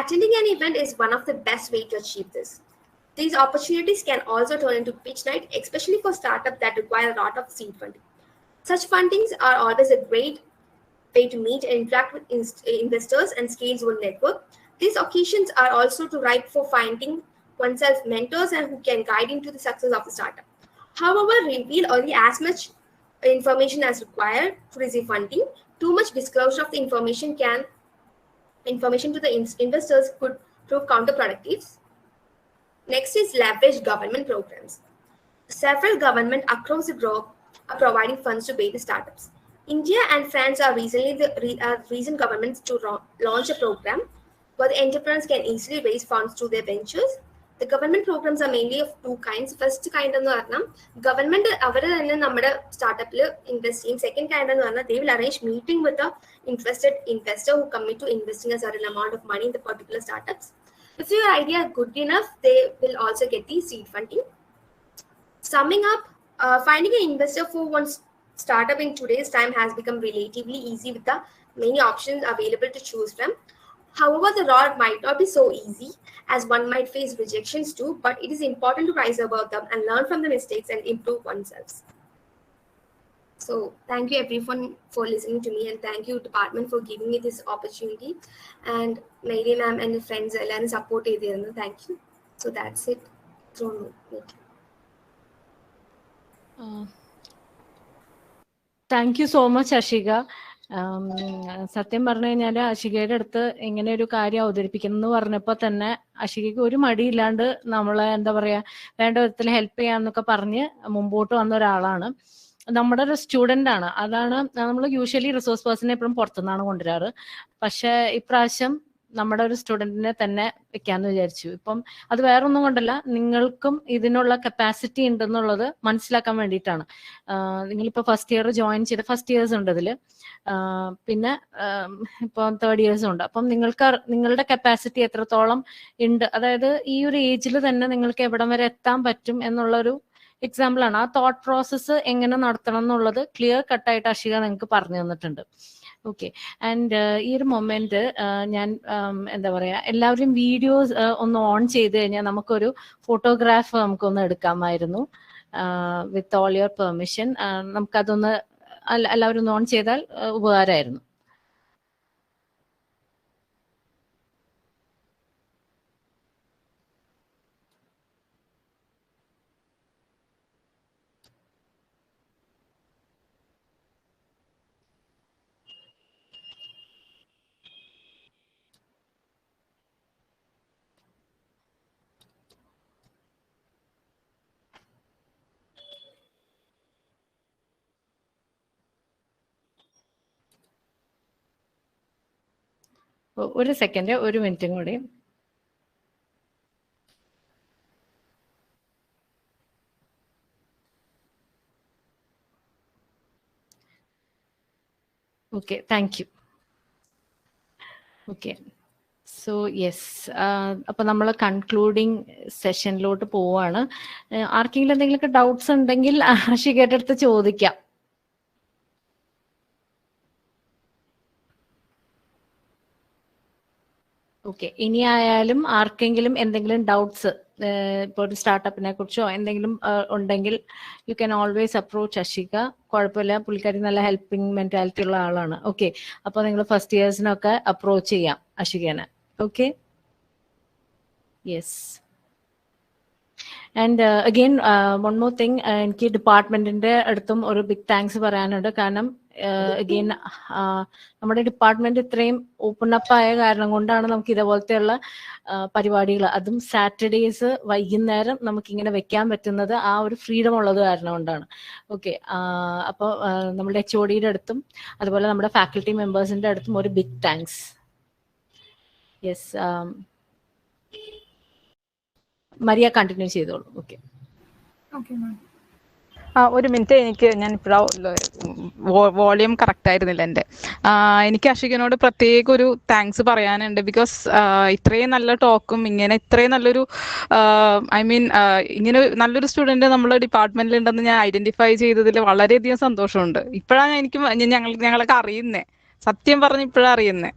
Attending an event is one of the best ways to achieve this. These opportunities can also turn into pitch night, especially for startups that require a lot of seed funding. Such fundings are always a great way to meet and interact with investors and scale your network. These occasions are also too ripe for finding oneself mentors and who can guide into the success of the startup. However, reveal only as much information as required to receive funding. Too much disclosure of the information to the investors could prove counterproductive. Next is leverage government programs. Several governments across the globe are providing funds to baby startups. India and France are recent governments to launch a program where the entrepreneurs can easily raise funds to their ventures. The government programs are mainly of two kinds. First kind എന്ന് പറഞ്ഞാൽ government അവർ തന്നെ നമ്മുടെ സ്റ്റാർട്ടപ്പിൽ invest ചെയ്യും. Second kind എന്ന് പറഞ്ഞാൽ they will arrange meeting with the interested investor who commit to investing a certain amount of money in the particular startups. If your idea is good enough, they will also get the seed funding. Summing up, finding an investor for one's startup in today's time has become relatively easy with the many options available to choose from. However, the road might not be so easy as one might face rejections too, but it is important to rise above them and learn from the mistakes and improve oneself. So thank you everyone for listening to me, and thank you department for giving me this opportunity, and Mary ma'am and friends and support ചെയ്തിരുന്നു. Thank you. So that's it from me. Thank you so much, Ashika. സത്യം പറഞ്ഞു കഴിഞ്ഞാൽ അഷികയുടെ അടുത്ത് ഇങ്ങനെ ഒരു കാര്യം അവതരിപ്പിക്കണം എന്ന് പറഞ്ഞപ്പോൾ തന്നെ അഷികയ്ക്ക് ഒരു മടിയില്ലാണ്ട് നമ്മളെ എന്താ പറയാ വേണ്ട വിധത്തിൽ ഹെൽപ്പ് ചെയ്യാന്നൊക്കെ പറഞ്ഞ് മുമ്പോട്ട് വന്ന ഒരാളാണ്. നമ്മുടെ ഒരു സ്റ്റുഡൻ്റ് ആണ്. അതാണ് നമ്മൾ യൂഷ്വലി റിസോഴ്സ് പേഴ്സണെ എപ്പോഴും പുറത്തുനിന്നാണ് കൊണ്ടുവരാറ്. പക്ഷെ ഇപ്രാവശ്യം നമ്മുടെ ഒരു സ്റ്റുഡൻറ്റിനെ തന്നെ വെക്കാന്ന് വിചാരിച്ചു. ഇപ്പം അത് വേറൊന്നും കൊണ്ടല്ല, നിങ്ങൾക്കും ഇതിനുള്ള കപ്പാസിറ്റി ഉണ്ടെന്നുള്ളത് മനസ്സിലാക്കാൻ വേണ്ടിയിട്ടാണ്. നിങ്ങളിപ്പോൾ ഫസ്റ്റ് ഇയർ ജോയിൻ ചെയ്ത ഫസ്റ്റ് ഇയേഴ്സ് ഉണ്ട് ഇതിൽ, പിന്നെ ഇപ്പം തേർഡ് ഇയേഴ്സും ഉണ്ട്. അപ്പം നിങ്ങളുടെ കപ്പാസിറ്റി എത്രത്തോളം ഉണ്ട്, അതായത് ഈ ഒരു ഏജിൽ തന്നെ നിങ്ങൾക്ക് എവിടം വരെ എത്താൻ പറ്റും എന്നുള്ളൊരു എക്സാമ്പിൾ ആണ്. ആ തോട്ട് പ്രോസസ്സ് എങ്ങനെ നടത്തണം എന്നുള്ളത് ക്ലിയർ കട്ടായിട്ട് അഷിക നിങ്ങൾക്ക് പറഞ്ഞു തന്നിട്ടുണ്ട്. ഓക്കെ. ആൻഡ് ഈ ഒരു മൊമെന്റ് ഞാൻ എന്താ പറയാ, എല്ലാവരും വീഡിയോസ് ഒന്ന് ഓൺ ചെയ്ത് കഴിഞ്ഞാൽ നമുക്കൊരു ഫോട്ടോഗ്രാഫ് നമുക്കൊന്ന് എടുക്കാമായിരുന്നു. വിത്ത് ഓൾ യുവർ പെർമിഷൻ നമുക്കതൊന്ന് എല്ലാവരും ഒന്ന് ഓൺ ചെയ്താൽ ഉപകാരമായിരുന്നു. ഒരു സെക്കൻഡ്, ഒരു മിനിറ്റും കൂടി. Okay, thank you. Okay, so yes, അപ്പൊ നമ്മൾ കൺക്ലൂഡിങ് സെഷനിലോട്ട് പോവാണ്. ആർക്കെങ്കിലും എന്തെങ്കിലുമൊക്കെ ഡൗട്ട്സ് ഉണ്ടെങ്കിൽ ആഷികയുടെ അടുത്ത് ചോദിക്കാം. ഓക്കെ, ഇനി ആയാലും ആർക്കെങ്കിലും എന്തെങ്കിലും ഡൗട്ട്സ് ഇപ്പോൾ ഒരു സ്റ്റാർട്ടപ്പിനെ കുറിച്ചോ എന്തെങ്കിലും ഉണ്ടെങ്കിൽ you can always approach Ashika. കുഴപ്പമില്ല, പുള്ളിക്കാരി നല്ല ഹെൽപ്പിംഗ് മെന്റാലിറ്റി ഉള്ള ആളാണ്. ഓക്കെ, അപ്പോൾ നിങ്ങൾ ഫസ്റ്റ് ഇയേഴ്സിനൊക്കെ അപ്രോച്ച് ചെയ്യാം അഷികനെ. Okay, yes. And again one more thing, എനിക്ക് ഡിപ്പാർട്ട്മെന്റിന്റെ അടുത്തും ഒരു ബിഗ് താങ്ക്സ് പറയാനുണ്ട്. കാരണം അഗെയിൻ നമ്മുടെ ഡിപ്പാർട്ട്മെന്റ് ഇത്രയും ഓപ്പൺ അപ്പ് ആയ കാരണം കൊണ്ടാണ് നമുക്ക് ഇതേപോലത്തെയുള്ള പരിപാടികൾ, അതും സാറ്റർഡേസ് വൈകുന്നേരം നമുക്കിങ്ങനെ വെക്കാൻ പറ്റുന്നത് ആ ഒരു ഫ്രീഡം ഉള്ളത് കാരണം കൊണ്ടാണ്. ഓക്കെ, അപ്പോൾ നമ്മുടെ HOD അടുത്തും അതുപോലെ നമ്മുടെ ഫാക്കൽറ്റി മെമ്പേഴ്സിന്റെ അടുത്തും ഒരു big thanks. Yes, Maria continue ചെയ്തോളൂ. ഓക്കെ. Okay ma'am. ഒരു മിനിറ്റ്, ഞാൻ ഇപ്പോഴാണ് വോളിയം കറക്റ്റ് ആയിരുന്നില്ല എൻ്റെ. എനിക്ക് അഷികനോട് പ്രത്യേക ഒരു താങ്ക്സ് പറയാനുണ്ട്. ബിക്കോസ് ഇത്രയും നല്ല ടോക്കും ഇത്രയും നല്ലൊരു ഇങ്ങനെ നല്ലൊരു സ്റ്റുഡൻറ്റ് നമ്മുടെ ഡിപ്പാർട്ട്മെന്റിൽ ഉണ്ടെന്ന് ഞാൻ ഐഡന്റിഫൈ ചെയ്തതിൽ വളരെയധികം സന്തോഷമുണ്ട്. ഇപ്പോഴാണ് ഞങ്ങളൊക്കെ അറിയുന്നേ, സത്യം പറഞ്ഞ് ഇപ്പോഴാണ് അറിയുന്നേ.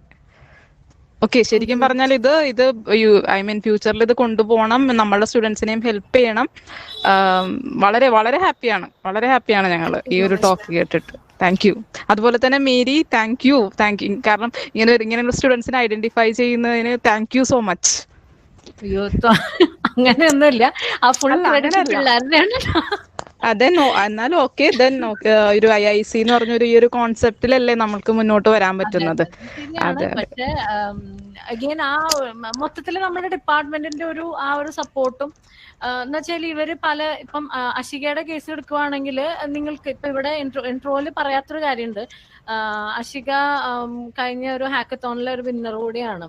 ഓക്കെ, ശരിക്കും പറഞ്ഞാൽ ഇത് ഫ്യൂച്ചറിൽ ഇത് കൊണ്ടുപോകണം, നമ്മളുടെ സ്റ്റുഡൻസിനെയും ഹെൽപ്പ് ചെയ്യണം. വളരെ വളരെ ഹാപ്പിയാണ് ഞങ്ങൾ ഈ ഒരു ടോക്ക് കേട്ടിട്ട്. Thank you. അതുപോലെ തന്നെ മേരി, താങ്ക് യു. കാരണം ഇങ്ങനെയുള്ള സ്റ്റുഡൻസിനെ ഐഡന്റിഫൈ ചെയ്യുന്നതിന് താങ്ക് യു സോ മച്ച്. അയ്യോ, അങ്ങനെയൊന്നുമില്ല, ആ ഫുൾ ക്രെഡിറ്റ് പിള്ളേരുടെയാണ്. അതെ, എന്നാലും ഓക്കെ, ദെൻ ഒരു IIC എന്ന് പറഞ്ഞൊരു ഈ ഒരു കോൺസെപ്റ്റിലല്ലേ നമുക്ക് മുന്നോട്ട് വരാൻ പറ്റുന്നത്. അതെ, പക്ഷേ അഗെയിൻ ആ മൊത്തത്തിൽ നമ്മുടെ ഡിപ്പാർട്ട്മെന്റിന്റെ ആ ഒരു സപ്പോർട്ടും എന്ന് വെച്ചാൽ ഇവര് ഇപ്പം അഷികയുടെ കേസ് എടുക്കുവാണെങ്കിൽ നിങ്ങൾക്ക് ഇപ്പൊ ഇവിടെ ഇൻട്രോയില് പറയാത്തൊരു കാര്യമുണ്ട്. അഷിക കഴിഞ്ഞ ഒരു ഹാക്കത്തോണിലെ ഒരു വിന്നർ കൂടിയാണ്.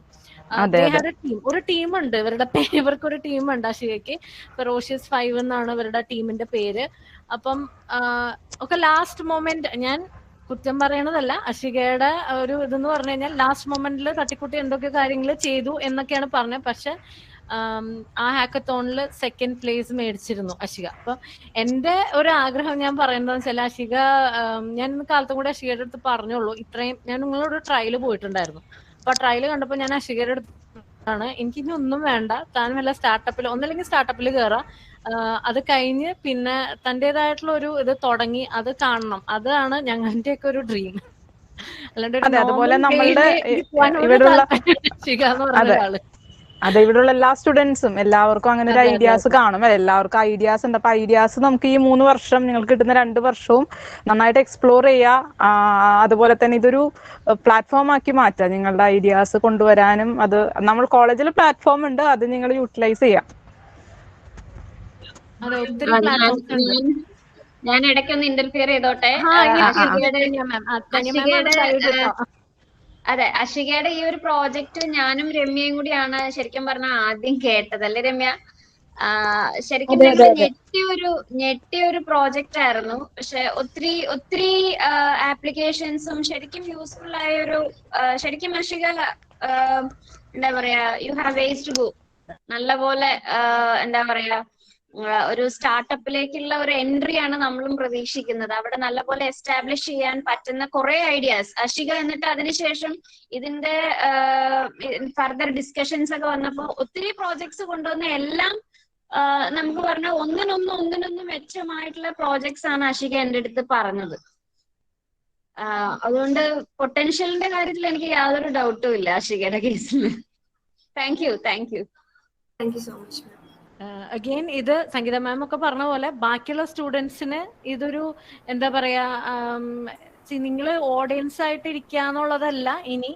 ഒരു ടീമുണ്ട് ഇവർക്കൊരു ടീമുണ്ട് അഷികയ്ക്ക്. ഫെറോഷ്യസ് 5 എന്നാണ് ഇവരുടെ ടീമിന്റെ പേര്. അപ്പം ഒക്കെ ലാസ്റ്റ് മൊമെന്റ്, ഞാൻ കുറ്റം പറയണതല്ല, അഷികയുടെ ഒരു ഇതെന്ന് പറഞ്ഞു കഴിഞ്ഞാൽ ലാസ്റ്റ് മൊമെന്റിൽ തട്ടിക്കുട്ടി എന്തൊക്കെ കാര്യങ്ങൾ ചെയ്തു എന്നൊക്കെയാണ് പറഞ്ഞത്. പക്ഷെ ആ ഹാക്കത്തോണിൽ സെക്കൻഡ് പ്ലേസ് മേടിച്ചിരുന്നു അഷിക. അപ്പൊ എന്റെ ഒരു ആഗ്രഹം ഞാൻ പറയുന്നതെന്ന് വെച്ചാൽ അഷിക, ഞാൻ ഇന്ന് കാലത്തും കൂടെ അഷികയുടെ അടുത്ത് പറഞ്ഞോളൂ, ഇത്രയും ഞാൻ നിങ്ങളോട് ട്രയൽ പോയിട്ടുണ്ടായിരുന്നു. അപ്പൊ ട്രയൽ കണ്ടപ്പോൾ ഞാൻ അഷികയുടെ അടുത്താണ്, എനിക്കിനി ഒന്നും വേണ്ട, താൻ വല്ല സ്റ്റാർട്ടപ്പിൽ ഒന്നല്ലെങ്കിൽ സ്റ്റാർട്ടപ്പിൽ കയറാം, അത് കഴിഞ്ഞ് പിന്നെ തൻ്റെതായിട്ടുള്ള ഒരു ഇത് തുടങ്ങി അത് കാണണം, അതാണ് ഞങ്ങളുടെയൊക്കെ ഒരു ഡ്രീം. അല്ലാണ്ട് അതുപോലെ നമ്മളുടെ ഇവിടെയുള്ള അഷിക എന്ന് പറഞ്ഞ ഒരാള്. അതെ, ഇവിടെയുള്ള എല്ലാ സ്റ്റുഡൻസും എല്ലാവർക്കും അങ്ങനെ ഒരു ഐഡിയാസ് കാണും. എല്ലാവർക്കും ഐഡിയാസ് ഉണ്ട്. അപ്പൊ ഐഡിയാസ് നമുക്ക് ഈ 3 വർഷം, നിങ്ങൾക്ക് കിട്ടുന്ന 2 വർഷവും നന്നായിട്ട് എക്സ്പ്ലോർ ചെയ്യുക. അതുപോലെ തന്നെ ഇതൊരു പ്ലാറ്റ്ഫോം ആക്കി മാറ്റുക. നിങ്ങളുടെ ഐഡിയാസ് കൊണ്ടുവരാനും അത് നമ്മൾ കോളേജിൽ പ്ലാറ്റ്ഫോം ഉണ്ട്, അത് നിങ്ങൾ യൂട്ടിലൈസ് ചെയ്യാം. അതെ, ഒത്തിരി പ്ലാറ്റ്ഫോംസ് ഉണ്ട്. ഞാൻ ഇടയ്ക്കൊന്ന് ഇന്റർഫിയർ ചെയ്തോട്ടെ. അതെ, അഷികയുടെ ഈ ഒരു പ്രോജക്റ്റ് ഞാനും രമ്യയും കൂടിയാണ് ശരിക്കും പറഞ്ഞാൽ ആദ്യം കേട്ടത്, അല്ലേ രമ്യ? ശരിക്കും ഞങ്ങൾ ഞെട്ടിയൊരു പ്രോജക്റ്റ് ആയിരുന്നു. പക്ഷെ ഒത്തിരി ആപ്ലിക്കേഷൻസും ശരിക്കും യൂസ്ഫുൾ ആയ ഒരു, ശരിക്കും അഷിക എന്താ പറയാ, you have ways to go. നല്ലപോലെ എന്താ പറയാ, ഒരു സ്റ്റാർട്ടപ്പിലേക്കുള്ള ഒരു എൻട്രിയാണ് നമ്മളും പ്രതീക്ഷിക്കുന്നത്. അവിടെ നല്ലപോലെ എസ്റ്റാബ്ലിഷ് ചെയ്യാൻ പറ്റുന്ന കുറെ ഐഡിയാസ് അഷിക. എന്നിട്ട് അതിനുശേഷം ഇതിന്റെ ഫർദർ ഡിസ്കഷൻസ് ഒക്കെ വന്നപ്പോ ഒത്തിരി പ്രോജക്ട്സ് കൊണ്ടുവന്ന എല്ലാം നമുക്ക് പറഞ്ഞ ഒന്നിനൊന്ന് മെച്ചമായിട്ടുള്ള പ്രോജക്ട്സ് ആണ് അഷിക എൻ്റെ അടുത്ത് പറഞ്ഞത്. അതുകൊണ്ട് പൊട്ടൻഷ്യലിന്റെ കാര്യത്തിൽ എനിക്ക് യാതൊരു ഡൗട്ടും ഇല്ല അഷികയുടെ കേസിൽ. Thank you so much. Again ഇത് സംഗീത മാം ഒക്കെ പറഞ്ഞ പോലെ ബാക്കിയുള്ള സ്റ്റുഡൻസിന് ഇതൊരു എന്താ പറയാ, നിങ്ങൾ ഓഡിയൻസ് ആയിട്ട് ഇരിക്കുക എന്നുള്ളതല്ല, ഇനി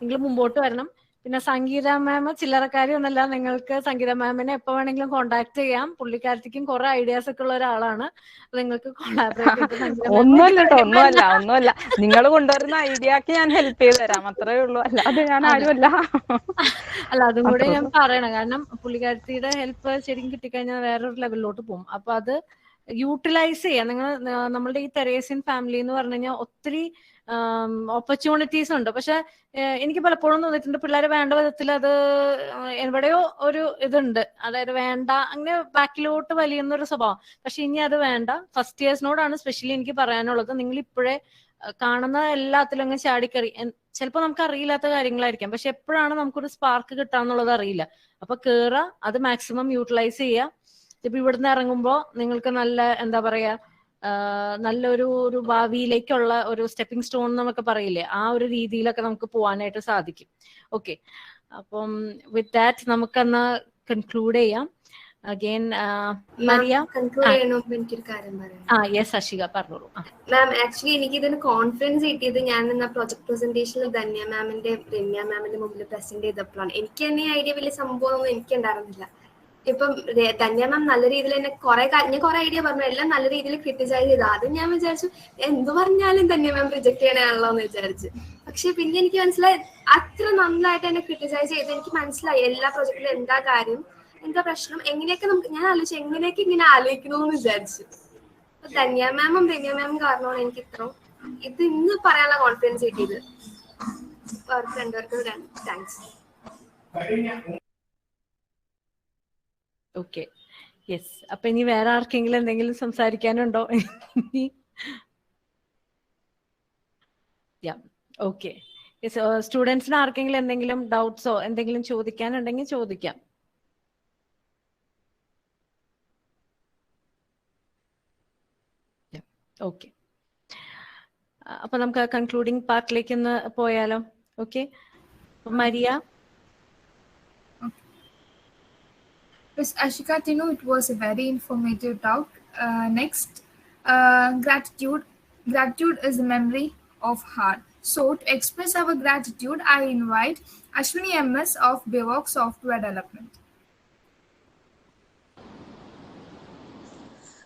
നിങ്ങൾ മുമ്പോട്ട് വരണം. പിന്നെ സംഗീത മാം ചില്ലറക്കാരി ഒന്നല്ല, നിങ്ങൾക്ക് സംഗീത മാമിനെ എപ്പോ വേണമെങ്കിലും കോണ്ടാക്ട് ചെയ്യാം. പുള്ളിക്കാരത്തിക്കും കുറെ ഐഡിയാസ് ഒക്കെ ഉള്ള ഒരാളാണ്. നിങ്ങൾക്ക് ഒന്നുമല്ല, നിങ്ങൾ കൊണ്ടുവരുന്ന ഐഡിയക്ക് ഞാൻ ഹെൽപ്പ് ചെയ്ത് തരാം, അത്രേ ഉള്ളൂ. അല്ലാതെ ഞാൻ ആരുമല്ല. അല്ല, അതും കൂടെ ഞാൻ പറയണം. കാരണം പുള്ളിക്കാരത്തിയുടെ ഹെൽപ്പ് ശരിക്കും കിട്ടിക്കഴിഞ്ഞാൽ വേറൊരു ലെവലിലോട്ട് പോകും. അപ്പൊ അത് യൂട്ടിലൈസ് ചെയ്യാം. നമ്മളുടെ ഈ തെരേസ്യൻ ഫാമിലി എന്ന് പറഞ്ഞു കഴിഞ്ഞാൽ ഒത്തിരി ഓപ്പർച്യൂണിറ്റീസ് ഉണ്ട്. പക്ഷെ എനിക്ക് പലപ്പോഴും തോന്നിയിട്ടുണ്ട് പിള്ളേരെ വേണ്ട വിധത്തിൽ അത് എവിടെയോ ഒരു ഇതുണ്ട്, അതായത് വേണ്ട അങ്ങനെ ബാക്കിലോട്ട് വലിയുന്നൊരു സ്വഭാവം. പക്ഷെ ഇനി അത് വേണ്ട. ഫസ്റ്റ് ഇയേഴ്സിനോടാണ് സ്പെഷ്യലി എനിക്ക് പറയാനുള്ളത്. നിങ്ങൾ ഇപ്പോഴേ കാണുന്ന എല്ലാത്തിലും അങ്ങ് ചാടിക്കറി. ചിലപ്പോൾ നമുക്ക് അറിയില്ലാത്ത കാര്യങ്ങളായിരിക്കാം, പക്ഷെ എപ്പോഴാണ് നമുക്കൊരു സ്പാർക്ക് കിട്ടാന്നുള്ളത് അറിയില്ല. അപ്പൊ കേറുക, അത് മാക്സിമം യൂട്ടിലൈസ് ചെയ്യുക. ഇപ്പൊ ഇവിടുന്ന് ഇറങ്ങുമ്പോൾ നിങ്ങൾക്ക് നല്ല എന്താ പറയാ, നല്ലൊരു ഭാവിയിലേക്കുള്ള ഒരു സ്റ്റെപ്പിംഗ് സ്റ്റോൺ എന്നൊക്കെ പറയില്ലേ, ആ ഒരു രീതിയിലൊക്കെ നമുക്ക് പോകാനായിട്ട് സാധിക്കും. ഓക്കെ, അപ്പം വിത്ത് ദാറ്റ് നമുക്കെന്നാ കൺക്ലൂഡ് ചെയ്യാം. Again Maria. യെസ് അഷിക പറഞ്ഞോളൂ. മാം, ആക്ച്വലി എനിക്ക് ഇതിന് കോൺഫിഡൻസ് കിട്ടിയത് ഞാൻ ഇന്ന് പ്രോജക്ട് പ്രസന്റേഷനിൽ ധന്യ മാമിന്റെ രമ്യ മാമിന്റെ മുമ്പിൽ പ്രസന്റ് ചെയ്തപ്പോഴാണ്. എനിക്ക് തന്നെ ഐഡിയ വലിയ സംഭവമൊന്നും എനിക്ക് ഉണ്ടായിരുന്നില്ല. ഇപ്പം ധന്യ മാം നല്ല രീതിയിൽ തന്നെ ഞാൻ കുറെ ഐഡിയ പറഞ്ഞു, എല്ലാം നല്ല രീതിയിൽ ക്രിട്ടിസൈസ് ചെയ്തു. ആദ്യം ഞാൻ വിചാരിച്ചു എന്ത് പറഞ്ഞാലും ധന്യ മാം റിജക്ട് ചെയ്യണാണല്ലോ എന്ന് വിചാരിച്ചു. പക്ഷെ പിന്നെ എനിക്ക് മനസ്സിലായി അത്ര നന്നായിട്ട് എന്നെ ക്രിട്ടിസൈസ് ചെയ്ത് എനിക്ക് മനസ്സിലായി എല്ലാ പ്രോജക്റ്റിലും എന്താ കാര്യം, എന്താ പ്രശ്നം, എങ്ങനെയൊക്കെ ഞാൻ ആലോചിച്ചു എങ്ങനെയൊക്കെ ഇങ്ങനെ ആലോചിക്കണമെന്ന് വിചാരിച്ചു. ധന്യ മാമും രമ്യ മാമും കാരണമാണ് എനിക്ക് ഇത് ഇന്ന് പറയാനുള്ള കോൺഫിഡൻസ് കിട്ടിയത്. അവർക്ക് രണ്ടുപേർക്കും താങ്ക്സ്. Okay, yes. അപ്പൊ ഇനി വേറെ ആർക്കെങ്കിലും എന്തെങ്കിലും സംസാരിക്കാനുണ്ടോ? ഓക്കെ, സ്റ്റുഡൻസിന് ആർക്കെങ്കിലും എന്തെങ്കിലും ഡൗട്ട്സോ എന്തെങ്കിലും ചോദിക്കാനുണ്ടെങ്കിൽ ചോദിക്കാം. ഓക്കെ, അപ്പൊ നമുക്ക് കൺക്ലൂഡിംഗ് പാർട്ടിലേക്ക് ഒന്ന് പോയാലോ? Okay, Maria. Ms.Ashika Tinu, it was a very informative talk. Next, gratitude. Gratitude is the memory of heart. So to express our gratitude, I invite Aswini M S of BOOMROUTE Software Development.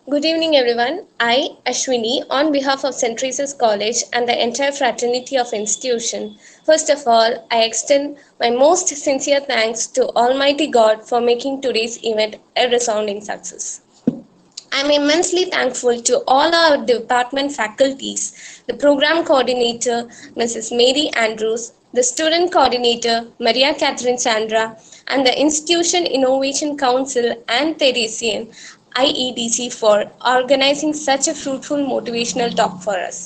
Good evening, everyone. I, Aswini, on behalf of St. Teresa's College and the entire fraternity of institution, first of all, I extend my most sincere thanks to Almighty God for making today's event a resounding success. I'm immensely thankful to all our department faculties, the program coordinator, Mrs. Mary Andrews, the student coordinator, Maria Catherine Sandra, and the Institution Innovation Council and Theresian IEDC for organizing such a fruitful motivational talk for us.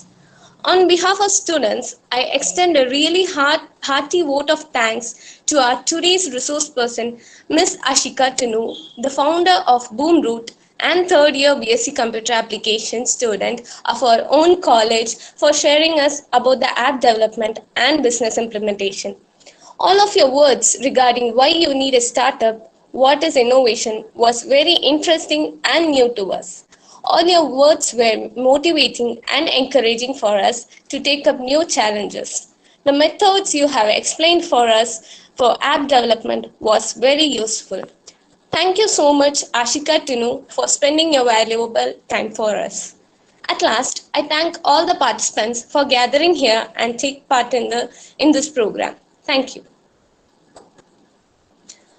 On behalf of students, I extend a really hearty vote of thanks to our today's resource person, Ms.Ashika Tinu, the founder of BOOMROUTE and third year BSc Computer Application student of our own college, for sharing us about the app development and business implementation. All of your words regarding why you need a startup, what is innovation, was very interesting and new to us. All your words were motivating and encouraging for us to take up new challenges. The methods you have explained for us for app development was very useful. Thank you so much, Ashika Tinu, for spending your valuable time for us. At last, I thank all the participants for gathering here and take part in this program. Thank you.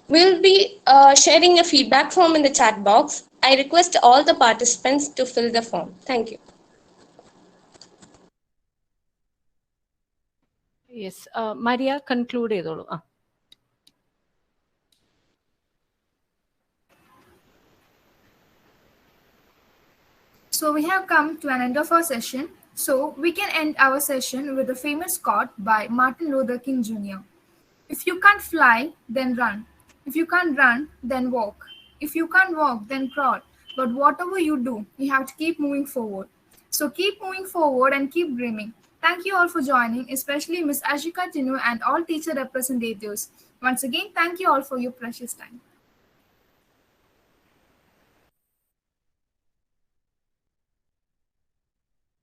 We'll be sharing a feedback form in the chat box. I request all the participants to fill the form. Thank you. Yes, Maria, conclude ചെയ്തോളൂ. So we have come to an end of our session. So we can end our session with a famous quote by Martin Luther King Jr. If you can't fly, then run. If you can't run, then walk. If you can't walk, then crawl. But whatever you do, you have to keep moving forward. So keep moving forward and keep dreaming. Thank you all for joining, especially Ms.Ashika Tinu and all teacher representatives. Once again, thank you all for your precious time.